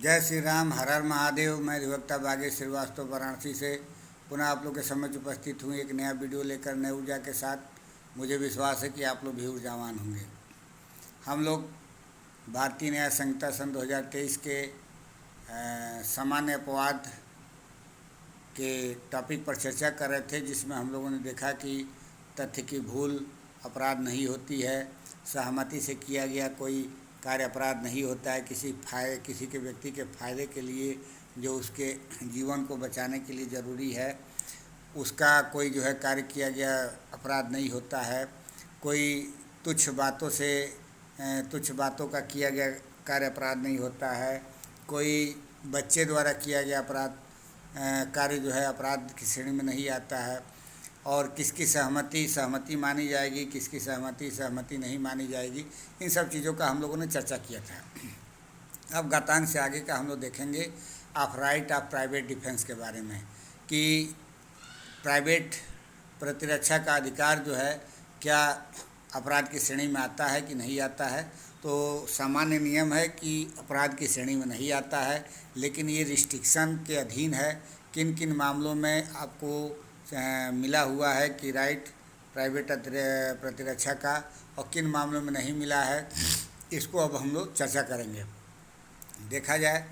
जय श्री राम, हर हर महादेव। मैं अधिवक्ता बागेश श्रीवास्तव वाराणसी से पुनः आप लोग के समक्ष उपस्थित हूँ एक नया वीडियो लेकर नए ऊर्जा के साथ। मुझे विश्वास है कि आप लोग भी ऊर्जावान होंगे। हम लोग भारतीय न्याय संहिता सन 2023 के सामान्य अपवाद के टॉपिक पर चर्चा कर रहे थे, जिसमें हम लोगों ने देखा कि तथ्य की भूल अपराध नहीं होती है, सहमति से किया गया कोई कार्य अपराध नहीं होता है। किसी के व्यक्ति के फायदे के लिए, जो उसके जीवन को बचाने के लिए ज़रूरी है, उसका कोई जो है कार्य किया गया अपराध नहीं होता है। कोई तुच्छ बातों का किया गया कार्य अपराध नहीं होता है। कोई बच्चे द्वारा किया गया कार्य जो है अपराध की श्रेणी में नहीं आता है। और किसकी सहमति मानी जाएगी, किसकी सहमति नहीं मानी जाएगी, इन सब चीज़ों का हम लोगों ने चर्चा किया था। अब गतांग से आगे का हम लोग देखेंगे of right of private defence के बारे में, कि प्राइवेट प्रतिरक्षा का अधिकार जो है क्या अपराध की श्रेणी में आता है कि नहीं आता है। तो सामान्य नियम है कि अपराध की श्रेणी में नहीं आता है, लेकिन ये रिस्ट्रिक्शन के अधीन है। किन किन मामलों में आपको मिला हुआ है कि राइट प्राइवेट प्रतिरक्षा का, और किन मामलों में नहीं मिला है, इसको अब हम लोग चर्चा करेंगे। देखा जाए,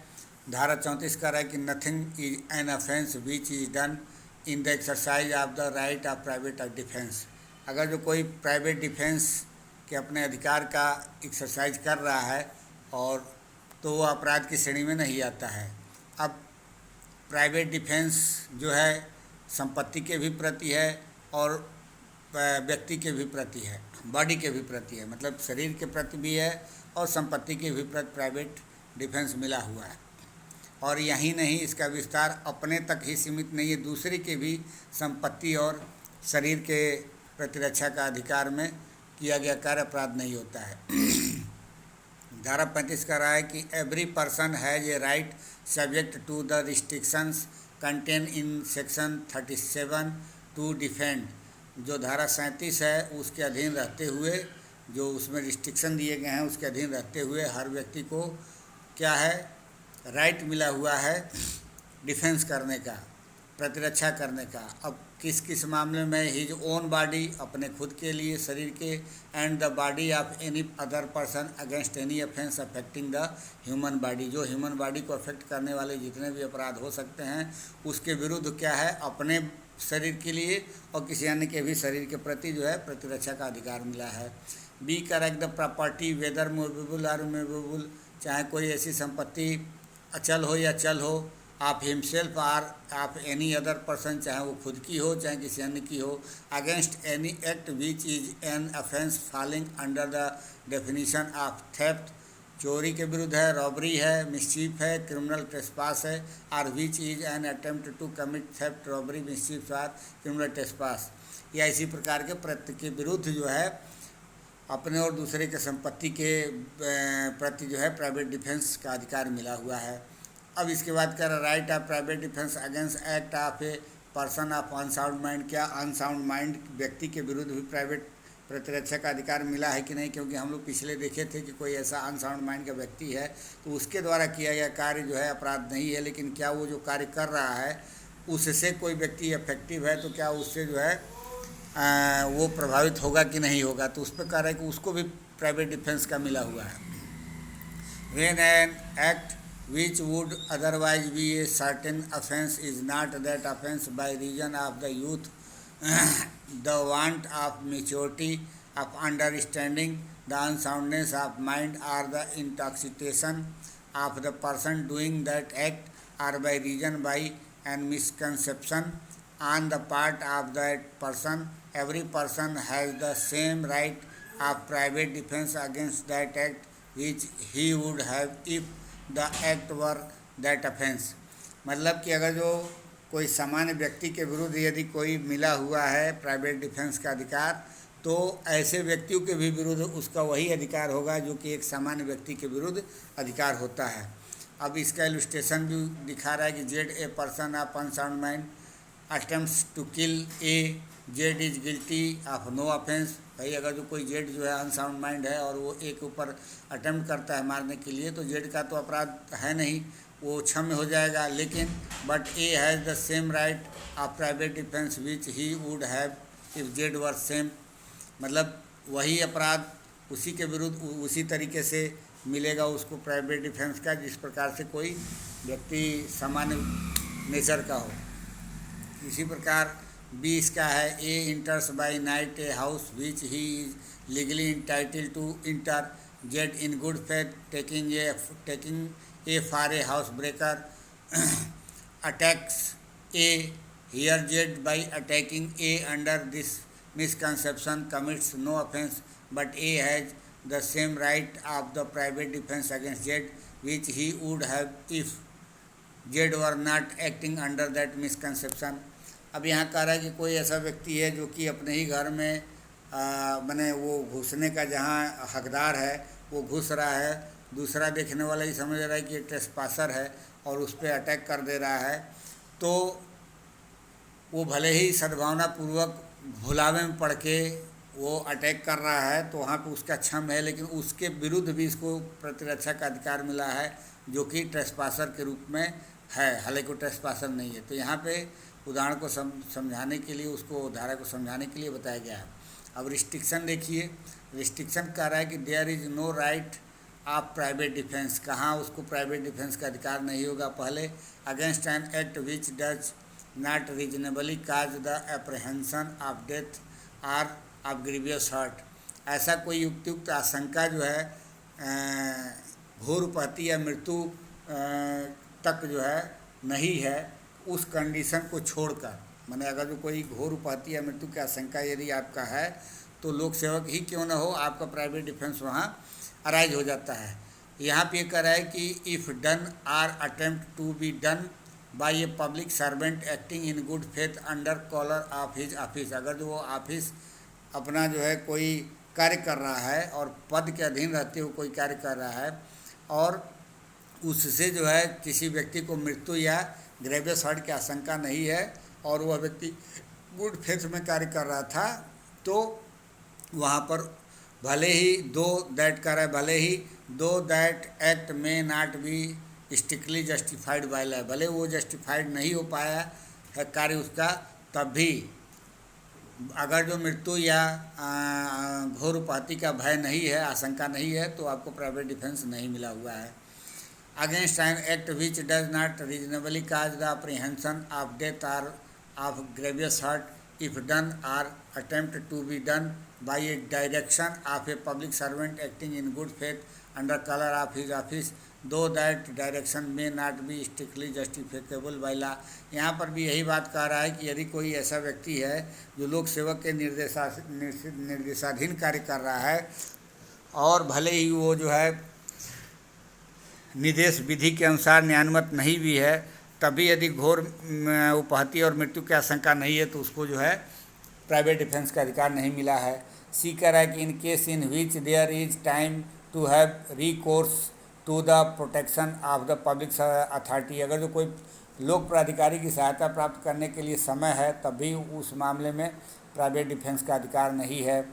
धारा 34 का है कि nothing is an offence which is done in the exercise of the right of private defence. अगर जो कोई प्राइवेट डिफेंस के अपने अधिकार का एक्सरसाइज कर रहा है और तो वो अपराध की श्रेणी में नहीं आता है। अब प्राइवेट डिफेंस जो है संपत्ति के भी प्रति है और व्यक्ति के भी प्रति है, बॉडी के भी प्रति है, मतलब शरीर के प्रति भी है और संपत्ति के भी प्रति प्राइवेट डिफेंस मिला हुआ है। और यही नहीं, इसका विस्तार अपने तक ही सीमित नहीं है, दूसरे के भी संपत्ति और शरीर के प्रतिरक्षा का अधिकार में किया गया कार्य अपराध नहीं होता है। धारा 35 का रहा है कि every person has a right subject to the restrictions contain in section 37 to defend. जो धारा 37 है उसके अधीन रहते हुए, जो उसमें रिस्ट्रिक्शन दिए गए हैं उसके अधीन रहते हुए हर व्यक्ति को क्या है, राइट मिला हुआ है डिफेंस करने का, प्रतिरक्षा करने का। अब किस किस मामले में, हिज ओन बॉडी, अपने खुद के लिए शरीर के, and the body of any other person against any offence affecting the human body. जो ह्यूमन बॉडी को अफेक्ट करने वाले जितने भी अपराध हो सकते हैं उसके विरुद्ध क्या है, अपने शरीर के लिए और किसी अन्य के भी शरीर के प्रति जो है प्रतिरक्षा का अधिकार मिला है। Be correct the property whether movable और मूवेबल, चाहे कोई ऐसी संपत्ति अचल हो या चल हो, आप हिमसेल्फ आर आप एनी अदर पर्सन, चाहे वो खुद की हो चाहे किसी अन्य की हो, against any act which is an offence falling under the definition of theft. चोरी के विरुद्ध है, रॉबरी है, मिसचीफ है, क्रिमिनल ट्रेसपास है, और which is an attempt to commit theft, robbery, mischief और क्रिमिनल ट्रेसपास। या इसी प्रकार के के विरुद्ध जो है अपने और दूसरे के संपत्ति के प्रति जो है प्राइवेट डिफेंस का अधिकार मिला हुआ है। अब इसके बाद कह रहा right of private defence against act of A person of unsound mind. क्या अनसाउंड माइंड व्यक्ति के विरुद्ध भी प्राइवेट प्रतिरक्षा का अधिकार मिला है कि नहीं, क्योंकि हम लोग पिछले देखे थे कि कोई ऐसा अनसाउंड माइंड का व्यक्ति है तो उसके द्वारा किया गया कार्य जो है अपराध नहीं है, लेकिन क्या वो जो कार्य कर रहा है उससे कोई व्यक्ति इफेक्टिव है तो क्या उससे जो है वो प्रभावित होगा कि नहीं होगा, तो उस पर कह रहा है कि उसको भी प्राइवेट डिफेंस का मिला हुआ है। When an act which would otherwise be a certain offence is not that offence by reason of the youth, the want of maturity, of understanding, the unsoundness of mind, or the intoxication of the person doing that act, or by reason by and misconception on the part of that person. Every person has the same right of private defense against that act which he would have if the act were that offence. मतलब कि अगर जो कोई सामान्य व्यक्ति के विरुद्ध यदि कोई मिला हुआ है प्राइवेट डिफेंस का अधिकार, तो ऐसे व्यक्तियों के भी विरुद्ध उसका वही अधिकार होगा जो कि एक सामान्य व्यक्ति के विरुद्ध अधिकार होता है। अब इसका इलस्ट्रेशन भी दिखा रहा है कि Z a person of unsound mind attempts to kill A, Z is guilty of no offence, भाई अगर जो कोई जेड जो है अनसाउंड माइंड है और वो ए के ऊपर अटेम्प्ट करता है मारने के लिए, तो जेड का तो अपराध है नहीं, वो क्षम्य हो जाएगा। लेकिन but A has the same right of private defence which he would have if Z were same, मतलब वही अपराध उसी के विरुद्ध उसी तरीके से मिलेगा उसको प्राइवेट डिफेंस का, जिस प्रकार से कोई व्यक्ति सामान्य नेचर का हो। इसी प्रकार बी इसका है, A enters by night a house which he is legally entitled to enter, Z in good faith taking A for a house breaker attacks A, here Z by attacking A under this misconception commits no offense, but A has the same right of the private defense against Z which he would have if Z were not acting under that misconception। अब यहाँ कह रहा है कि कोई ऐसा व्यक्ति है जो कि अपने ही घर में माने वो घुसने का जहाँ हकदार है वो घुस रहा है, दूसरा देखने वाला ही समझ रहा है कि ट्रेसपासर है और उस पर अटैक कर दे रहा है, तो वो भले ही सद्भावनापूर्वक भुलावे में पड़ के वो अटैक कर रहा है तो वहाँ पे उसका क्षम है, लेकिन उसके विरुद्ध भी इसको प्रतिरक्षा का अधिकार मिला है जो कि ट्रेसपासर के रूप में है, हालांकि वो ट्रेसपासर नहीं है। तो यहाँ पे उदाहरण को समझाने के लिए, उसको धारा को समझाने के लिए बताया गया है। अब रिस्ट्रिक्शन देखिए, रिस्ट्रिक्शन कह रहा है कि there is no right of private defence, कहाँ उसको प्राइवेट डिफेंस का अधिकार नहीं होगा। पहले against an act which does not reasonably cause the apprehension of death or of grievous hurt, ऐसा कोई युक्तियुक्त आशंका जो है घोर उपहति या मृत्यु तक जो है नहीं है, उस कंडीशन को छोड़कर, माने अगर जो कोई घोर उपहति या मृत्यु की आशंका यदि आपका है तो लोक सेवक ही क्यों ना हो, आपका प्राइवेट डिफेंस वहाँ अराइज हो जाता है। यहाँ पे कह रहा है कि if done or attempt to be done by a public servant acting in good faith under colour of his office, अगर जो वो ऑफिस अपना जो है कोई कार्य कर रहा है और पद के अधीन रहते हुए कोई कार्य कर रहा है और उससे जो है किसी व्यक्ति को मृत्यु या ग्रेवियस हर्ट की आशंका नहीं है और वह व्यक्ति गुड फेथ में कार्य कर रहा था, तो वहाँ पर भले ही दो दैट कर रहा है, भले ही दो दैट एक्ट में not be strictly justified by law, भले वो जस्टिफाइड नहीं हो पाया है कार्य उसका, तब भी अगर जो मृत्यु या घोर उपहति का भय नहीं है, आशंका नहीं है, तो आपको प्राइवेट डिफेंस नहीं मिला हुआ है। Against an act which does not reasonably cause the apprehension of death or of grievous hurt if done or attempt to be done by a direction of a public servant acting in good faith under colour of his office, though that direction may not be strictly justifiable by law. यहाँ पर भी यही बात कह रहा है कि यदि कोई ऐसा व्यक्ति है जो लोक सेवक के निर्देशाधीन कार्य कर रहा है और भले ही वो जो है निर्देश विधि के अनुसार न्यायानुमत नहीं भी है, तभी यदि घोर उपहति और मृत्यु की आशंका नहीं है तो उसको जो है प्राइवेट डिफेंस का अधिकार नहीं मिला है। सी कह रहा है कि in case in which there is time to have recourse to the protection of the public authority, अगर जो कोई लोक प्राधिकारी की सहायता प्राप्त करने के लिए समय है तब भी उस मामले में प्राइवेट डिफेंस का अधिकार नहीं है।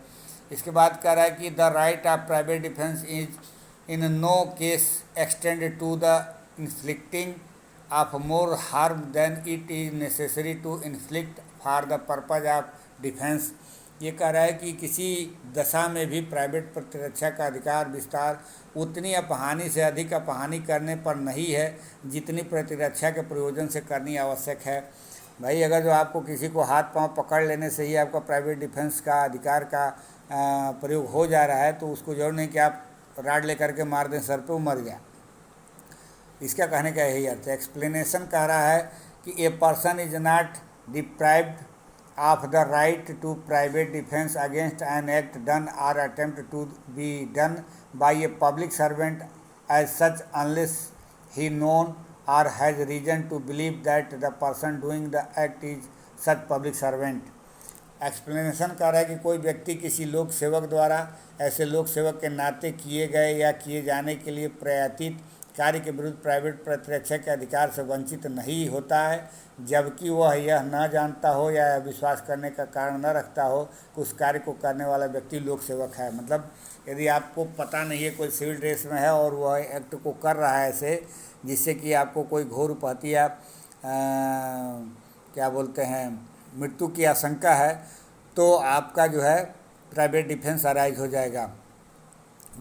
इसके बाद कह रहा है कि the right of private defence is in no case extended to the inflicting of more harm than it is necessary to inflict for the purpose of defence. ये कह रहा है कि किसी दशा में भी प्राइवेट प्रतिरक्षा का अधिकार विस्तार उतनी अपहानि से अधिक अपहानि करने पर नहीं है जितनी प्रतिरक्षा के प्रयोजन से करनी आवश्यक है। भाई अगर जो आपको किसी को हाथ पांव पकड़ लेने से ही आपका प्राइवेट डिफेंस का अधिकार का प्रयोग हो जा रहा है तो उसको जरूर नहीं कि आप राड लेकर के मार दें सर पे, वो मर गया। इसका कहने का यही अर्थ है। एक्सप्लेनेशन कह रहा है कि a person is not deprived of the right to private defense against an act done or attempt to be done by a public servant as such unless he known or has reason to believe that the person doing the act is such public servant। Explanation कर रहा है कि कोई व्यक्ति किसी लोक सेवक द्वारा ऐसे लोक सेवक के नाते किए गए या किए जाने के लिए प्रयतित कार्य के विरुद्ध प्राइवेट प्रतिरक्षा के अधिकार से वंचित नहीं होता है, जबकि वह यह न जानता हो या विश्वास करने का कारण न रखता हो कि उस कार्य को करने वाला व्यक्ति लोक सेवक है। मतलब यदि आपको पता नहीं है कोई सिविल ड्रेस में है और वह एक्ट को कर रहा है ऐसे जिससे कि आपको कोई घोर उपहति या क्या बोलते हैं मृत्यु की आशंका है, तो आपका जो है प्राइवेट डिफेंस अराइज हो जाएगा।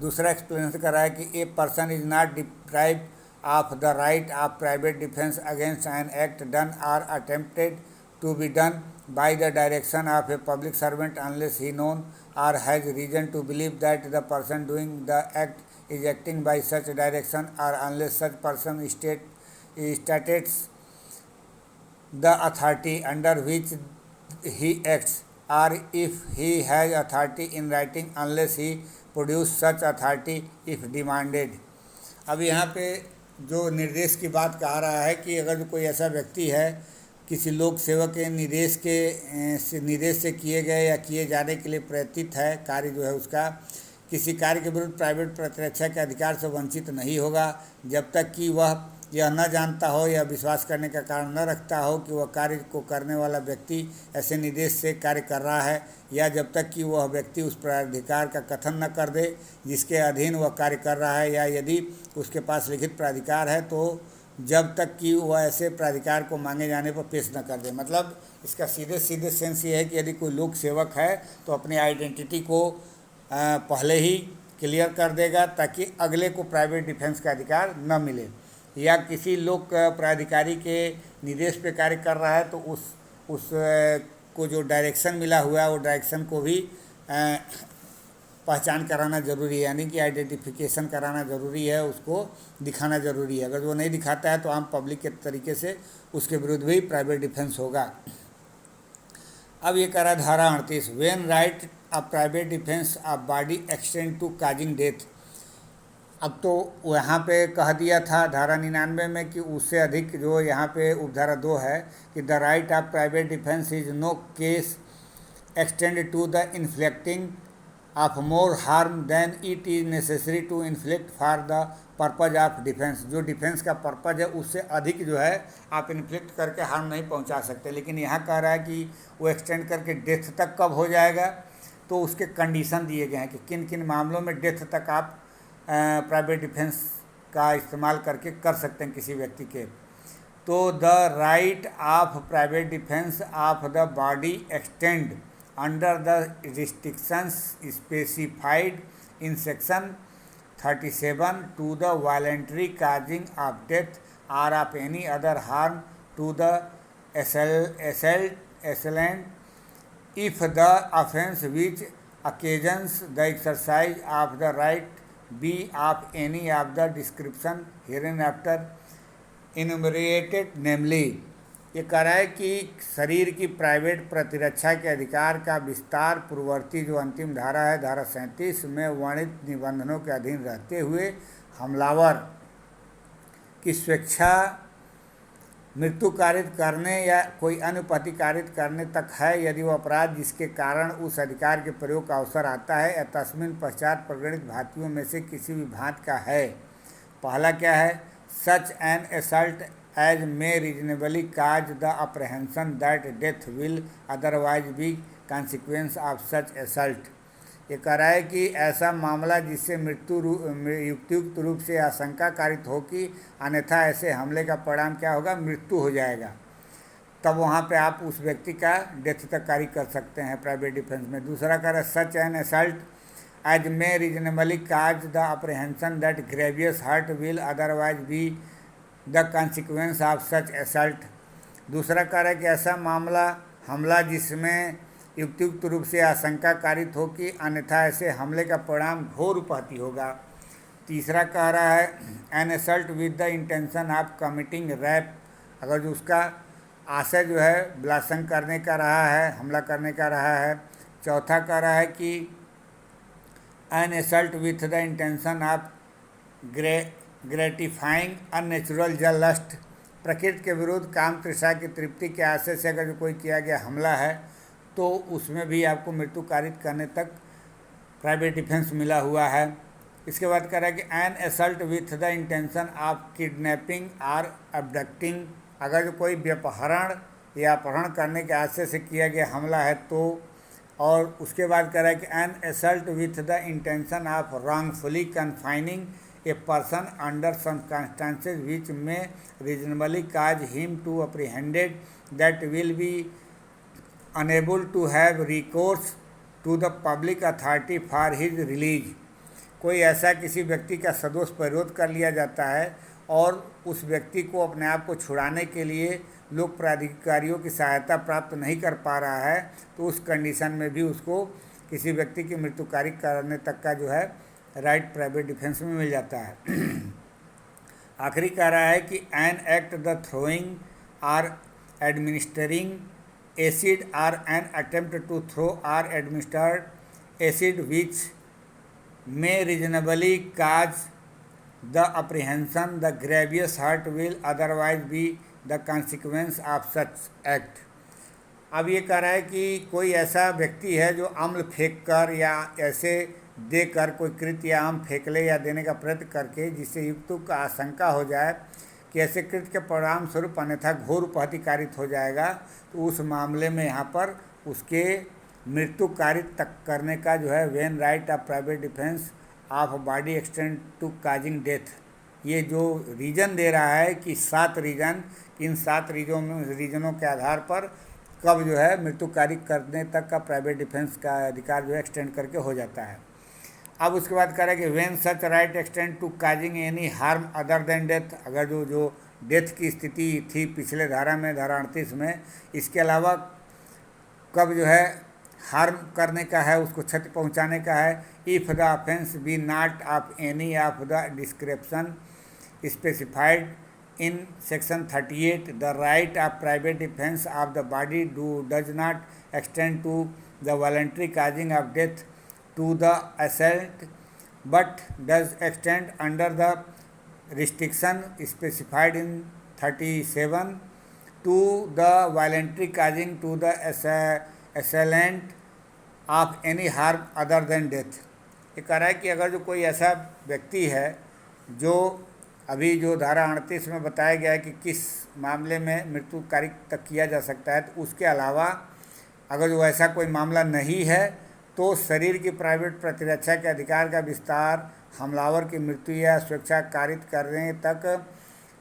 दूसरा एक्सप्लेनेशन कर रहा है कि a person is not deprive of the right of private defence against an act done or attempted to be done by the direction of a public servant unless he known or has reason to believe that the person doing the act is acting by such direction, or unless such person states the authority under which he acts, or if he has authority in writing unless he produce such authority if demanded। अब यहाँ पे जो निर्देश की बात कह रहा है कि अगर कोई ऐसा व्यक्ति है किसी लोक सेवक के निर्देश से किए गए या किए जाने के लिए प्रयत्नित है कार्य जो है उसका किसी कार्य के विरुद्ध प्राइवेट प्रतिरक्षा के अधिकार से वंचित नहीं होगा जब तक कि वह यह न जानता हो या विश्वास करने का कारण न रखता हो कि वह कार्य को करने वाला व्यक्ति ऐसे निर्देश से कार्य कर रहा है, या जब तक कि वह व्यक्ति उस प्राधिकार का कथन न कर दे जिसके अधीन वह कार्य कर रहा है, या यदि उसके पास लिखित प्राधिकार है तो जब तक कि वह ऐसे प्राधिकार को मांगे जाने पर पेश न कर दे। मतलब इसका सीधे सेंस ये है कि यदि कोई लोक सेवक है तो अपनी आइडेंटिटी को पहले ही क्लियर कर देगा ताकि अगले को प्राइवेट डिफेंस का अधिकार न मिले, या किसी लोक प्राधिकारी के निर्देश पे कार्य कर रहा है तो उस को जो डायरेक्शन मिला हुआ है वो डायरेक्शन को भी पहचान कराना ज़रूरी है, यानी कि आइडेंटिफिकेशन कराना ज़रूरी है, उसको दिखाना ज़रूरी है। अगर वो नहीं दिखाता है तो आम पब्लिक के तरीके से उसके विरुद्ध भी प्राइवेट डिफेंस होगा। अब ये कह रहा है धारा 38, when right of private defence of body extend to causing death. अब तो यहाँ पे कह दिया था धारा 99 में कि उससे अधिक जो यहाँ पे उपधारा 2 है कि the right of private defence is no case extend to the inflicting of more harm than it is necessary to inflict for the purpose of defence. जो डिफेंस का पर्पज है उससे अधिक जो है आप इन्फ्लिक्ट करके हार्म नहीं पहुंचा सकते, लेकिन यहाँ कह रहा है कि वो एक्सटेंड करके डेथ तक कब हो जाएगा, तो उसके कंडीशन दिए गए हैं कि किन किन मामलों में डेथ तक आप प्राइवेट डिफेंस का इस्तेमाल करके कर सकते हैं किसी व्यक्ति के। तो the right of private defence of the body extend under the restrictions specified in section 37 to the voluntary causing of death or of any other harm to the assailant if the offence which occasions the exercise of the right be of any of the description hereinafter enumerated, namely ये कह रहा है कि शरीर की private प्रतिरक्षा के अधिकार का विस्तार पूर्ववर्ती जो अंतिम धारा है धारा 37 में वर्णित निबंधनों के अधीन रहते हुए हमलावर की स्वेच्छा मृत्यु कारित करने या कोई अन्य उपहति कारित करने तक है यदि वह अपराध जिसके कारण उस अधिकार के प्रयोग का अवसर आता है या तस्मिन पश्चात प्रगणित भातियों में से किसी भी भांति का है। पहला क्या है, such an assault as may reasonably cause the apprehension that death will otherwise be consequence of such assault। ये कह रहा है कि ऐसा मामला जिससे युक्तियुक्त रूप से आशंका कारित हो कि अन्यथा ऐसे हमले का परिणाम क्या होगा, मृत्यु हो जाएगा, तब वहाँ पे आप उस व्यक्ति का डेथ तक कार्य कर सकते हैं प्राइवेट डिफेंस में। दूसरा कह रहा है such an assault as may reasonably cause the apprehension that grievous hurt will otherwise be the consequence of such assault. दूसरा कह रहा है कि ऐसा हमला जिसमें युक्तियुक्त रूप से आशंका कारित हो कि अन्यथा ऐसे हमले का परिणाम घोर उपहति होगा। तीसरा कह रहा है an assault with the intention of committing rape, अगर जो उसका आशय जो है ब्लास्टिंग करने का रहा है, हमला करने का रहा है। चौथा कह रहा है कि an assault with the intention of gratifying unnatural lust, प्रकृति के विरुद्ध काम तृषा की तृप्ति के आशय से अगर जो कोई किया गया हमला है तो उसमें भी आपको मृत्यु कारित करने तक प्राइवेट डिफेंस मिला हुआ है। इसके बाद कह रहा है कि an assault with the intention of kidnapping or abducting, अगर जो कोई व्यपहरण या अपहरण करने के आशय से किया गया हमला है तो। और उसके बाद कह रहा है कि an assault with the intention of wrongfully confining a person under circumstances which may reasonably cause him to apprehended that will be unable to have recourse to the public authority for his release. कोई ऐसा किसी व्यक्ति का सदोष परिरोध कर लिया जाता है और उस व्यक्ति को अपने आप को छुड़ाने के लिए लोक प्राधिकारियों की सहायता प्राप्त नहीं कर पा रहा है, तो उस कंडीशन में भी उसको किसी व्यक्ति की मृत्युकारी करने तक का जो है राइट प्राइवेट डिफेंस में मिल जाता है। आखिरी कह रहा है कि an act the throwing or administering acid or an attempt to throw or administered acid which may reasonably cause the apprehension the grievous hurt will otherwise be the consequence of such act। अब ये कह रहा है कि कोई ऐसा व्यक्ति है जो अम्ल फेंक कर या ऐसे देकर कोई कृत्य या आम फेंकले या देने का प्रयत्न करके जिससे युक्तों का आशंका हो जाए कि ऐसे कृत्य के परिणाम स्वरूप अन्यथा घोर उपहति कारित हो जाएगा, तो उस मामले में यहाँ पर उसके मृत्यु कारित तक करने का जो है when right of private defence of body extend to causing death, ये जो रीजन दे रहा है कि 7 रीजन, इन 7 रीजनों के आधार पर कब जो है मृत्यु कारित करने तक का प्राइवेट डिफेंस का अधिकार जो है एक्सटेंड करके हो जाता है। अब उसके बाद कह रहा है कि when such right extend to causing any harm other than death, अगर जो डेथ की स्थिति थी पिछले धारा में, धारा 38 में, इसके अलावा कब जो है हार्म करने का है, उसको क्षति पहुंचाने का है। If the offence be not of any of the description specified in section 38 the right of private defence of the body does not extend to the voluntary causing of death to the assault but does extend under the restriction specified in 37 to the voluntary causing to the assailant of any harm other than death. ये कह रहा है कि अगर जो कोई ऐसा व्यक्ति है जो अभी जो धारा 38 में बताया गया है कि किस मामले में मृत्यु कारित तक किया जा सकता है, तो उसके अलावा अगर जो ऐसा कोई मामला नहीं है तो शरीर की प्राइवेट प्रतिरक्षा के अधिकार का विस्तार हमलावर की मृत्यु या स्वेच्छा कारित करने तक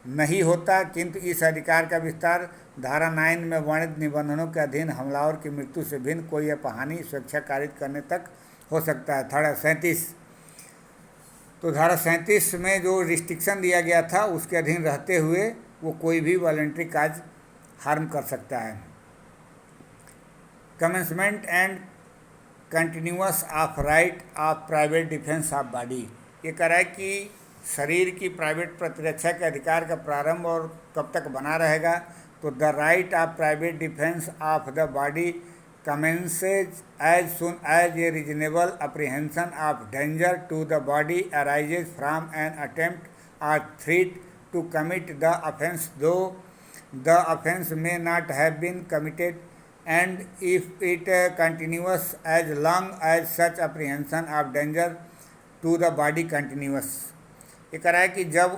नहीं होता, किंतु इस अधिकार का विस्तार धारा 9 में वर्णित निबंधनों के अधीन हमलावर की मृत्यु से भिन्न कोई अपहानि स्वेच्छा कारित करने तक हो सकता है। धारा 37, तो धारा 37 में जो रिस्ट्रिक्शन दिया गया था उसके अधीन रहते हुए वो कोई भी वॉलंटरी काज हार्म कर सकता है। Commencement and continuous of right of private defence of body, ये कह रहा है कि शरीर की प्राइवेट प्रतिरक्षा के अधिकार का प्रारंभ और कब तक बना रहेगा, तो the right of private defence of the body commences as soon as a reasonable apprehension of danger to the body arises from an attempt or threat to commit the offence, though the offence may not have been committed, and if it continues as long as such apprehension of danger to the body continues। ये कह रहा है कि जब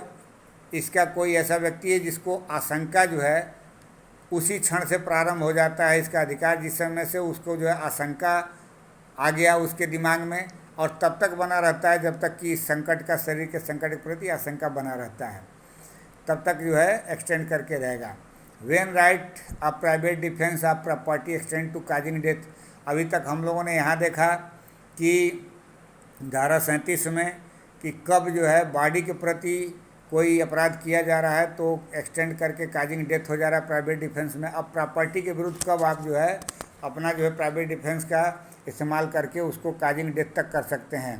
इसका कोई ऐसा व्यक्ति है जिसको आशंका जो है उसी क्षण से प्रारंभ हो जाता है इसका अधिकार, जिस समय से उसको जो है आशंका आ गया उसके दिमाग में, और तब तक बना रहता है जब तक कि इस संकट का, शरीर के संकट के प्रति आशंका बना रहता है, तब तक जो है एक्सटेंड करके रहेगा। When right of private defence of property extend to causing death, अभी तक हम लोगों ने यहाँ देखा कि धारा 37 में कि कब जो है बॉडी के प्रति कोई अपराध किया जा रहा है तो एक्सटेंड करके काजिंग डेथ हो जा रहा है प्राइवेट डिफेंस में। अब प्रॉपर्टी के विरुद्ध कब आप जो है अपना जो है प्राइवेट डिफेंस का इस्तेमाल करके उसको काजिंग डेथ तक कर सकते हैं।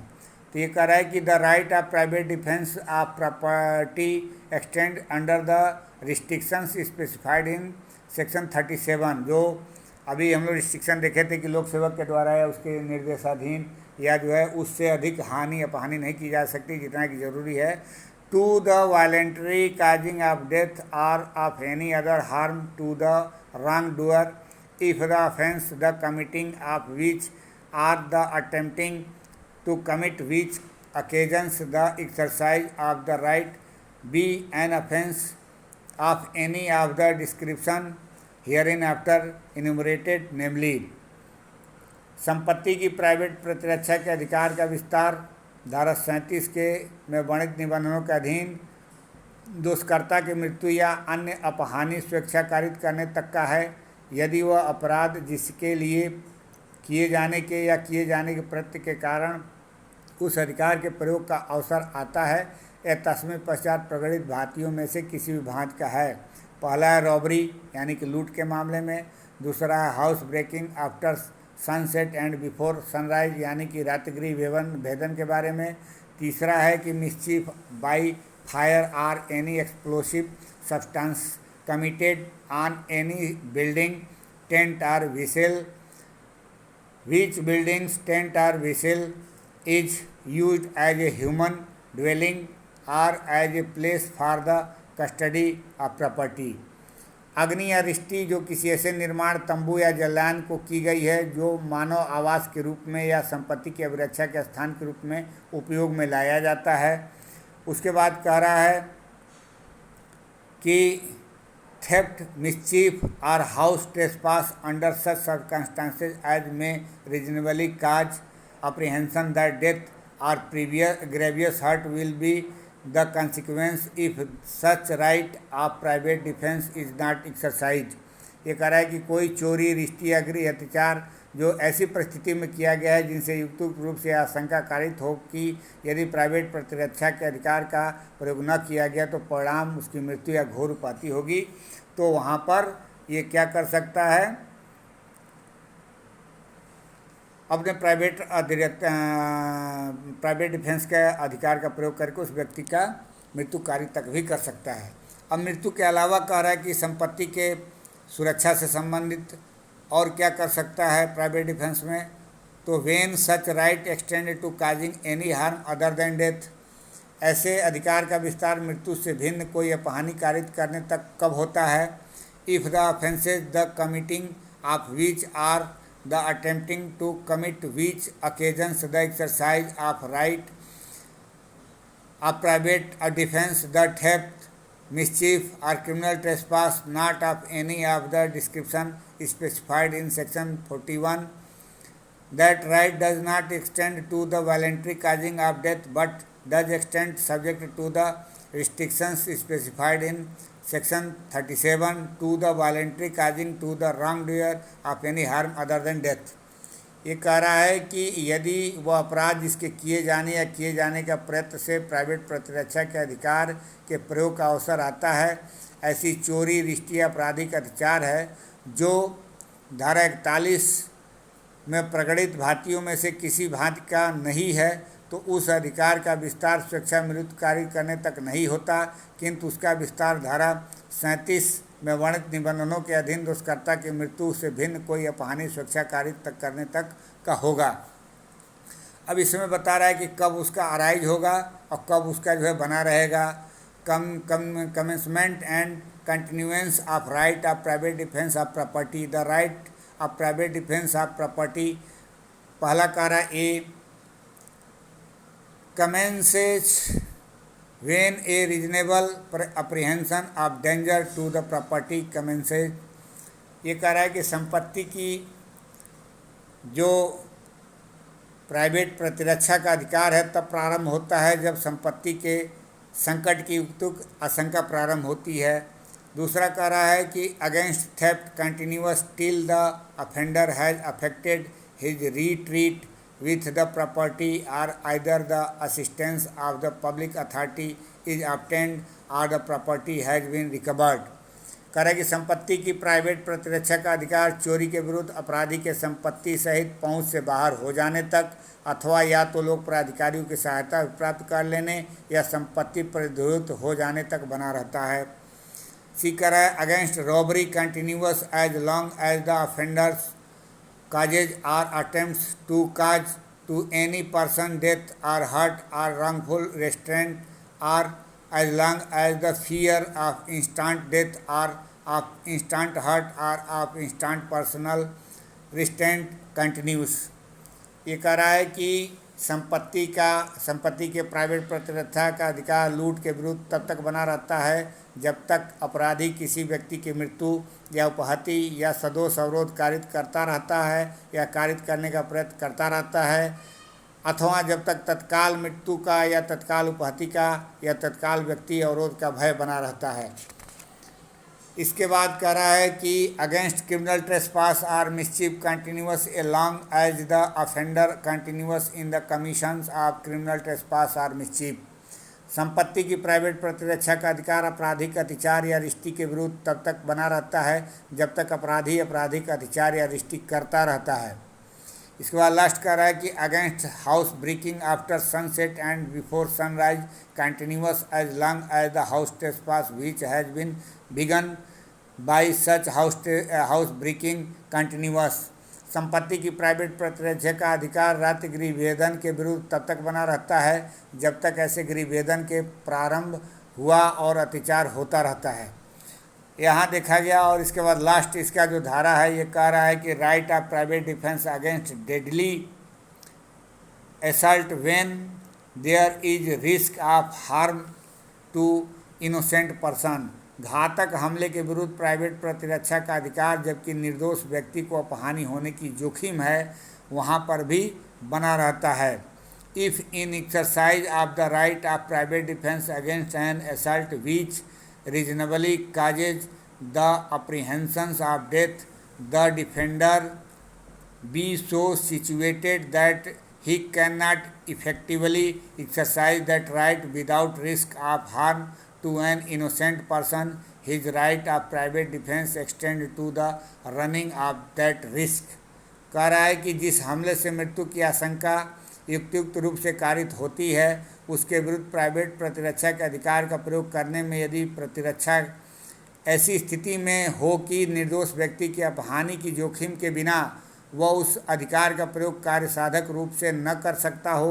तो ये कह रहा है कि the right of private defence of property extend under the restrictions specified in section 37, जो अभी हम लोग रिस्ट्रिक्शन देखे थे कि लोक सेवक के द्वारा या उसके निर्देशाधीन या जो है उससे अधिक हानि अपहानि नहीं की जा सकती जितना कि जरूरी है, to the voluntary causing of death or of any other harm to the wrong doer if the offence the committing of which or the attempting to commit which occasions the exercise of the right be an offence of any of the description hereinafter enumerated, namely संपत्ति की private प्रतिरक्षा के अधिकार का विस्तार धारा 37 के में वर्णित निबंधनों के अधीन दोषकर्ता की मृत्यु या अन्य अपहानि स्वेच्छा कारित करने तक का है, यदि वह अपराध जिसके लिए किए जाने के या किए जाने के प्रयत्न के कारण उस अधिकार के प्रयोग का अवसर आता है या तस्मै पश्चात प्रगटित भांतियों में से किसी भी भांति का है। पहला है रॉबरी यानी कि लूट के मामले में, दूसरा है house breaking after sunset and before sunrise यानी कि रात्रिगृह भेदन के बारे में, तीसरा है कि mischief by fire or any explosive substance committed on any building tent or vessel which buildings tent or vessel is used as a human dwelling or as a place for the custody of property। अग्नि या रिष्टि जो किसी ऐसे निर्माण तंबू या जलान को की गई है जो मानव आवास के रूप में या संपत्ति की अभिरक्षा के स्थान के रूप में उपयोग में लाया जाता है। उसके बाद कह रहा है कि theft, mischief or house trespass under such circumstances as may reasonably cause apprehension that death or grievous hurt will be the consequence if such right of private defense is not exercised। ये कह रहा है कि कोई चोरी, रिष्टि या गृह अत्याचार जो ऐसी परिस्थिति में किया गया है जिनसे युक्त रूप से आशंका कारित हो कि यदि प्राइवेट प्रतिरक्षा के अधिकार का प्रयोग न किया गया तो परिणाम उसकी मृत्यु या घोर उपाधि होगी, तो वहाँ पर ये क्या कर सकता है, अपने प्राइवेट डिफेंस के अधिकार का प्रयोग करके उस व्यक्ति का मृत्युकारी तक भी कर सकता है। अब मृत्यु के अलावा कह रहा है कि संपत्ति के सुरक्षा से संबंधित और क्या कर सकता है प्राइवेट डिफेंस में, तो when such right extended to causing any harm other than death, ऐसे अधिकार का विस्तार मृत्यु से भिन्न कोई अपहानि कारित करने तक कब होता है, if the offences the committing of which or the attempting to commit which occasions the exercise of right of private defense, the theft, mischief or criminal trespass not of any of the description specified in section 41। That right does not extend to the voluntary causing of death but does extend subject to the restrictions specified in section 37 to the voluntary causing to the wrongdoer of any harm other than death। ये कह रहा है कि यदि वह अपराध जिसके किए जाने या किए जाने का प्रयत्न से प्राइवेट प्रतिरक्षा के अधिकार के प्रयोग का अवसर आता है, ऐसी चोरी, रिष्टि या आपराधिक अत्याचार है जो धारा 41 में प्रगणित भांतियों में से किसी भांति का नहीं है, तो उस अधिकार का विस्तार स्वेच्छा मृत्युकारी करने तक नहीं होता, किंतु उसका विस्तार धारा 37 में वर्णित निबंधनों के अधीन दोषकर्ता की मृत्यु से भिन्न कोई अपहानि स्वेच्छाकारी तक करने तक का होगा। अब इसमें बता रहा है कि कब उसका अराइज होगा और कब उसका जो है बना रहेगा। Commencement and continuance of right of private defence of property, the right of private defence of property, पहला कह रहा है ए commences when a reasonable apprehension of danger to the property commences। ये कह रहा है कि संपत्ति की जो प्राइवेट प्रतिरक्षा का अधिकार है तब प्रारंभ होता है जब संपत्ति के संकट की युक्त आशंका प्रारंभ होती है। दूसरा कह रहा है कि against theft continuous till the offender has affected his retreat with the property or either the assistance of the public authority is obtained or the property has been recovered। कह रहा है कि संपत्ति की प्राइवेट प्रतिरक्षा का अधिकार चोरी के विरुद्ध अपराधी के संपत्ति सहित पहुंच से बाहर हो जाने तक अथवा या तो लोक प्राधिकारियों की सहायता प्राप्त कर लेने या संपत्ति प्रद्योत हो जाने तक बना रहता है। सी कह रहा है against robbery continuous as long as the offenders causes or attempts to cause to any person death or hurt or wrongful restraint or as long as the fear of instant death or of instant hurt or of instant personal restraint continues। ये कह रहा है कि संपत्ति के private प्रतिरक्षा का अधिकार लूट के विरुद्ध तब तक बना रहता है जब तक अपराधी किसी व्यक्ति की मृत्यु या उपहति या सदोष अवरोध कारित करता रहता है या कारित करने का प्रयत्न करता रहता है, अथवा जब तक तत्काल मृत्यु का या तत्काल उपहति का या तत्काल व्यक्ति अवरोध का भय बना रहता है। इसके बाद कह रहा है कि against criminal trespass or mischief continuous a long as the offender continuous in the commissions of criminal trespass or mischief. संपत्ति की प्राइवेट प्रतिरक्षा का अधिकार आपराधिक अत्याचार या रिश्ती के विरुद्ध तब तक बना रहता है जब तक अपराधी आपराधिक अत्याचार या रिश्ती करता रहता है। इसके बाद लास्ट कह रहा है कि against house breaking after sunset and before sunrise continuous as long as the house trespass which has been begun by such house breaking continuous. संपत्ति की प्राइवेट प्रतिरक्षा का अधिकार रात्रि गृह भेदन के विरुद्ध तब तक बना रहता है जब तक ऐसे गृह भेदन के प्रारंभ हुआ और अत्याचार होता रहता है। यहाँ देखा गया। और इसके बाद लास्ट इसका जो धारा है ये कह रहा है कि right of private defence against deadly assault when there is risk of harm to innocent person. घातक हमले के विरुद्ध प्राइवेट प्रतिरक्षा का अधिकार जबकि निर्दोष व्यक्ति को अपहानि होने की जोखिम है वहाँ पर भी बना रहता है। If in exercise of the right of private defence against N assault which reasonably causes the apprehensions of death, the defender be so situated that he cannot effectively exercise that right without risk of harm to an innocent person, his right of private defense extend to the running of that risk। कह रहा है कि जिस हमले से मृत्यु की आशंका युक्त रूप से कारित होती है उसके विरुद्ध प्राइवेट प्रतिरक्षा के अधिकार का प्रयोग करने में यदि प्रतिरक्षा ऐसी स्थिति में हो कि निर्दोष व्यक्ति की अपहानि की जोखिम के बिना वह उस अधिकार का प्रयोग कार्य साधक रूप से न कर सकता हो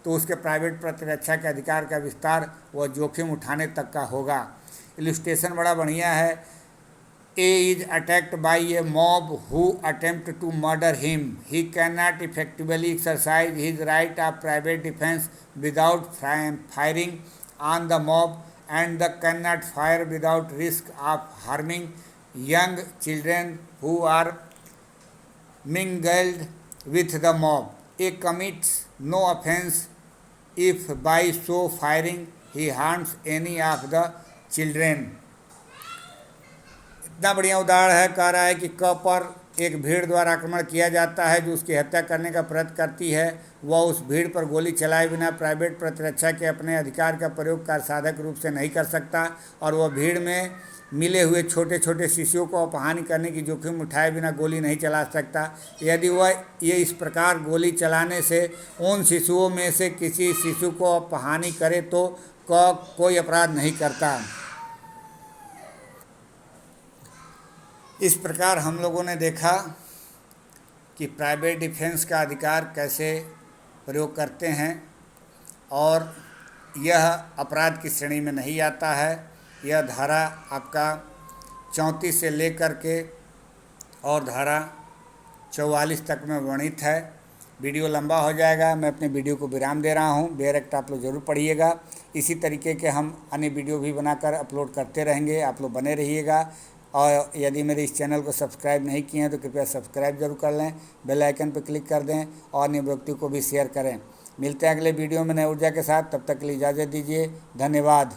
तो उसके प्राइवेट प्रतिरक्षा के अधिकार का विस्तार वह जोखिम उठाने तक का होगा। इलस्ट्रेशन बड़ा बढ़िया है। A is attacked by a mob who attempt to murder him. He cannot effectively exercise his right of private defense without firing on the mob and cannot fire without risk of harming young children who are mingled with the mob. A commits no offense if by so firing he harms any of the children। इतना बढ़िया उदाहरण है। कह रहा है कि क पर एक भीड़ द्वारा आक्रमण किया जाता है जो उसकी हत्या करने का प्रयत्न करती है, वह उस भीड़ पर गोली चलाए बिना प्राइवेट प्रतिरक्षा के अपने अधिकार का प्रयोग कार्य साधक रूप से नहीं कर सकता और वह भीड़ में मिले हुए छोटे छोटे शिशुओं को अपहानि करने की जोखिम उठाए बिना गोली नहीं चला सकता। यदि वह ये इस प्रकार गोली चलाने से उन शिशुओं में से किसी शिशु को अपहानि करे तो कोई अपराध नहीं करता। इस प्रकार हम लोगों ने देखा कि प्राइवेट डिफेंस का अधिकार कैसे प्रयोग करते हैं और यह अपराध की श्रेणी में नहीं आता है। यह धारा आपका 34 से लेकर के और धारा 44 तक में वर्णित है। वीडियो लंबा हो जाएगा, मैं अपने वीडियो को विराम दे रहा हूँ। बेयर एक्ट आप लोग ज़रूर पढ़िएगा। इसी तरीके के हम अन्य वीडियो भी बनाकर अपलोड करते रहेंगे, आप लोग बने रहिएगा। और यदि मेरे इस चैनल को सब्सक्राइब नहीं किए हैं तो कृपया सब्सक्राइब जरूर कर लें, बेल आइकन पर क्लिक कर दें और अन्य व्यक्ति को भी शेयर करें। मिलते हैं अगले वीडियो में नई ऊर्जा के साथ, तब तक के लिए इजाज़त दीजिए। धन्यवाद।